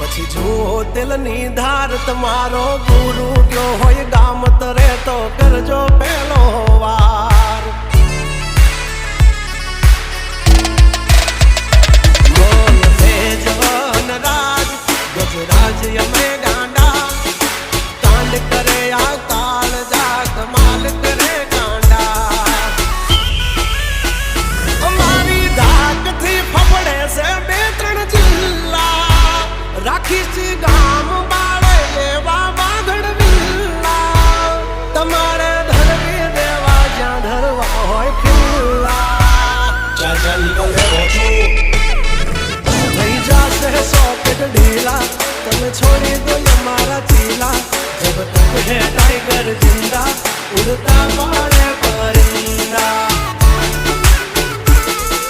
પછી જુઓ દિલની ધાર તમારો ગુરુ ગયો હોય ગામ તરે તો કરજો પેલો વાર બોલ ભેજવન રાજ ગજરાજ અમે ગાંડા કાંડ કરે આ કાળ જા કમાલ કરે ગાંડા અમારી ધાકથી ફફડે છે બે ત્રણ જિલ્લા રાખીશ ગામ બાળે લેવા વાગડ વિલ્લા તમારે ધરવી દેવા જ્યાં ધરવા હોય ખિલ્લા ચાલ થઈ જશે સોકેટ ઢીલા તમે છોડી દો અમારા ચીલા જબ તક હે ટાઈગર જિંદા ઉડતા મારે પરિંદા